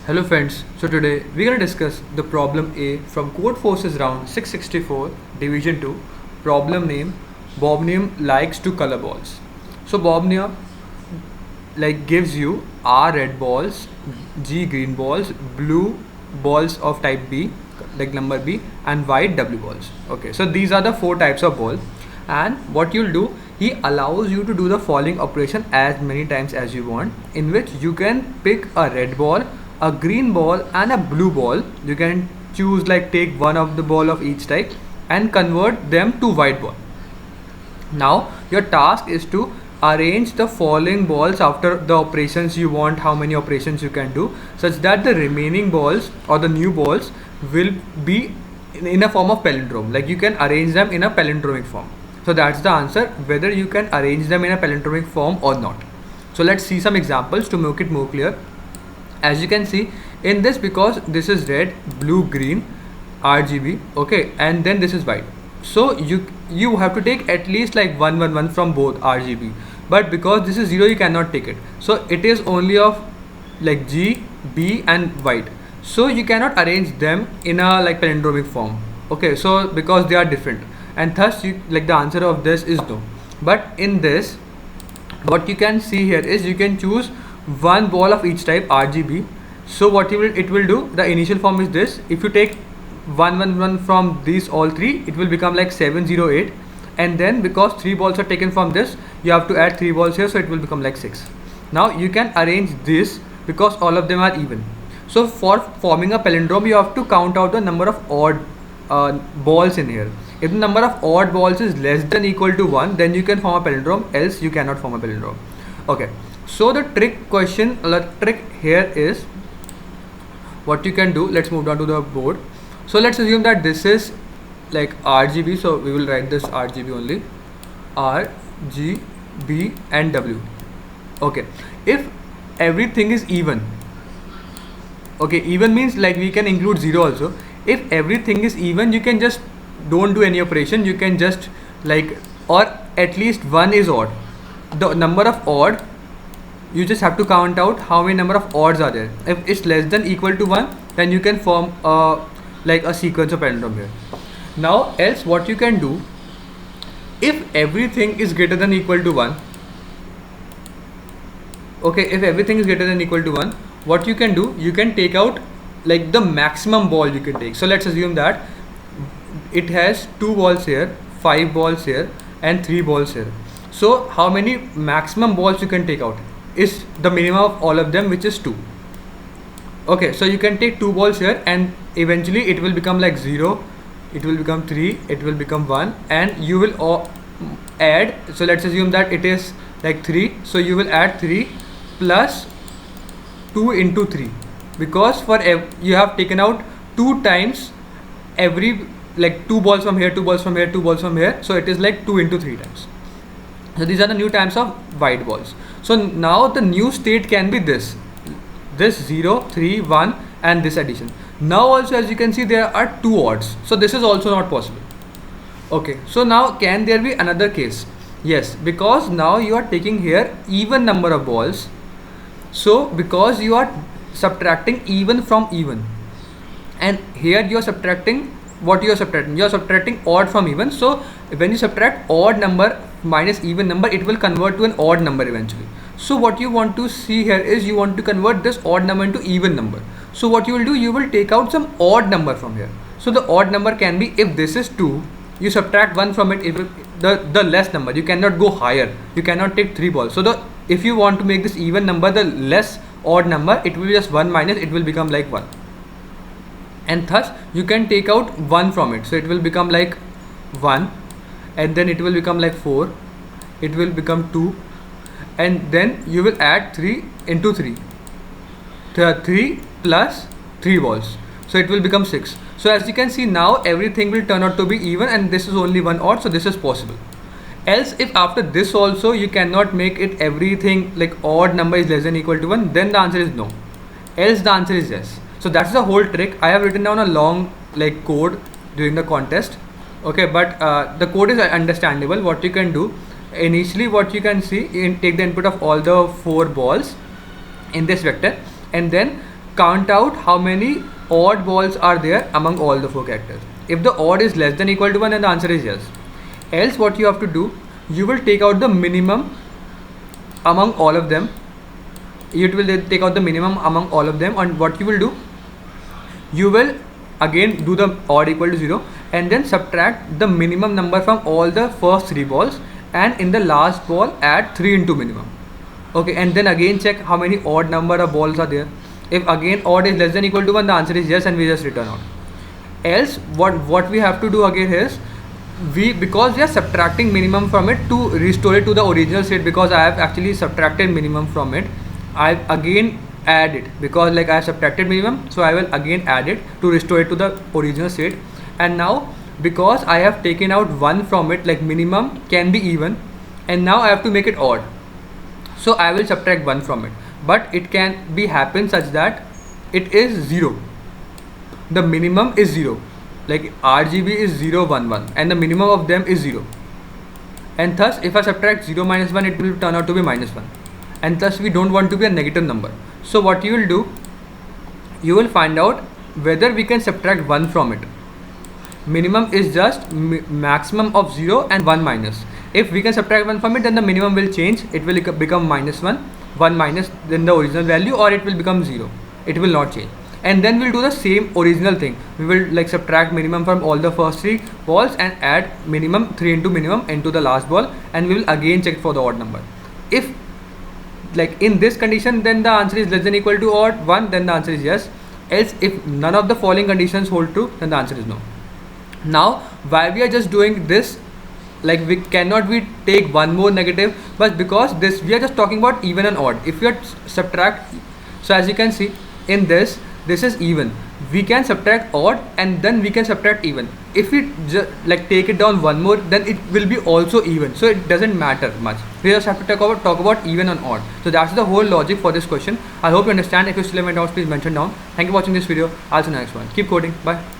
Hello friends, so today we're going to discuss the problem A from Codeforces round 664 division 2, problem name Bobnium likes to color balls. So Bobnium gives you R red balls, G green balls, blue balls of type B like number B and white W balls. Okay, so these are the four types of ball, and what you'll do, he allows you to do the following operation as many times as you want, in which you can pick a red ball, a green ball and a blue ball. You can choose take one of the ball of each type and convert them to white ball. Now your task is to arrange the following balls after the operations you want, how many operations you can do, such that the remaining balls or the new balls will be in a form of palindrome, like you can arrange them in a palindromic form. So that's the answer, whether you can arrange them in a palindromic form or not. So let's see some examples to make it more clear. As you can see in this, because this is red, blue, green, RGB, okay, and then this is white, so you have to take at least 1 from both RGB, but because this is 0 you cannot take it, so it is only of G, B and white, so you cannot arrange them in a palindromic form. Okay, so because they are different, and thus the answer of this is no. But in this, what you can see here is you can choose one ball of each type RGB. So what it will do, the initial form is this: if you take 1 from these all three, it will become 708, and then because 3 balls are taken from this, you have to add 3 balls here, so it will become 6. Now you can arrange this because all of them are even. So for forming a palindrome, you have to count out the number of odd balls in here. If the number of odd balls is less than equal to 1, then you can form a palindrome, else you cannot form a palindrome. Okay, so the trick here is what you can do. Let's move down to the board. So let's assume that this is RGB, so we will write this RGB only, R, G, B and W. Okay, if everything is even, okay, even means we can include 0 also. If everything is even, you can just don't do any operation, you can just or at least 1 is odd. The number of odd, you just have to count out how many number of odds are there. If it's less than equal to 1, then you can form a sequence of palindrome here. Now else what you can do, if everything is greater than equal to 1, okay, if everything is greater than equal to 1, what you can do, you can take out the maximum ball you can take. So let's assume that it has 2 balls here, 5 balls here and 3 balls here. So how many maximum balls you can take out is the minimum of all of them, which is 2. Okay, so you can take 2 balls here and eventually it will become 0, it will become 3, it will become 1, and you will add. So let's assume that it is 3, so you will add 3 plus 2 into 3, because for you have taken out 2 times every 2 balls from here, 2 balls from here, 2 balls from here, so it is 2 into 3 times. So these are the new types of white balls. So now the new state can be this 0, 3, 1 and this addition. Now also, as you can see, there are 2 odds, so this is also not possible. Okay, so now can there be another case? Yes, because now you are taking here even number of balls. So because you are subtracting even from even, and here you are subtracting, what you are subtracting? You are subtracting odd from even. So when you subtract odd number minus even number, it will convert to an odd number eventually. So what you want to see here is you want to convert this odd number into even number. So what you will do, you will take out some odd number from here. So the odd number can be, if this is 2, you subtract 1 from it, if the less number, you cannot go higher, you cannot take 3 balls. So if you want to make this even number, the less odd number, it will be just 1 minus, it will become 1, and thus you can take out 1 from it, so it will become 1, and then it will become 4, it will become 2, and then you will add 3 into 3, 3 plus 3 balls, so it will become 6. So as you can see, now everything will turn out to be even, and this is only 1 odd, so this is possible. Else, if after this also you cannot make it everything odd number is less than equal to 1, then the answer is no. Else the answer is yes. So that's the whole trick. I have written down a long code during the contest. Okay, but the code is understandable. What you can do, initially what you can see, take the input of all the 4 balls in this vector, and then count out how many odd balls are there among all the 4 characters. If the odd is less than equal to 1, then the answer is yes. Else what you have to do, you will take out the minimum among all of them. You will take out the minimum among all of them, and what you will do, you will again do the odd equal to 0 and then subtract the minimum number from all the first 3 balls, and in the last ball add 3 into minimum. Okay, and then again check how many odd number of balls are there. If again odd is less than equal to 1, the answer is yes, and we just return out. Else what we have to do again is, because we are subtracting minimum from it to restore it to the original state, because I have actually subtracted minimum from it, I again add it, because like I have subtracted minimum, so I will again add it to restore it to the original state. And now because I have taken out 1 from it, like minimum can be even, and now I have to make it odd, so I will subtract 1 from it, but it can be happen such that it is 0. The minimum is 0, like RGB is 0 1 1, and the minimum of them is 0, and thus if I subtract 0 minus 1, it will turn out to be minus 1, and thus we don't want to be a negative number. So what you will do, you will find out whether we can subtract 1 from it. Minimum is just maximum of 0 and 1 minus. If we can subtract 1 from it, then the minimum will change, it will become minus 1 minus then the original value, or it will become 0, it will not change. And then we'll do the same original thing, we will like subtract minimum from all the first 3 balls and add minimum 3 into minimum into the last ball, and we will again check for the odd number. If like in this condition, then the answer is less than equal to odd 1, then the answer is yes. Else if none of the following conditions hold true, then the answer is no. Now why we are just doing this, like we cannot we take one more negative, but because this we are just talking about even and odd. If we are subtract, so as you can see in this is even, we can subtract odd and then we can subtract even. If we just like take it down one more, then it will be also even, so it doesn't matter much. We just have to talk about even and odd. So that's the whole logic for this question. I hope you understand. If you still have any doubts, please mention down. Thank you for watching this video. I'll see you in the next one. Keep coding. Bye.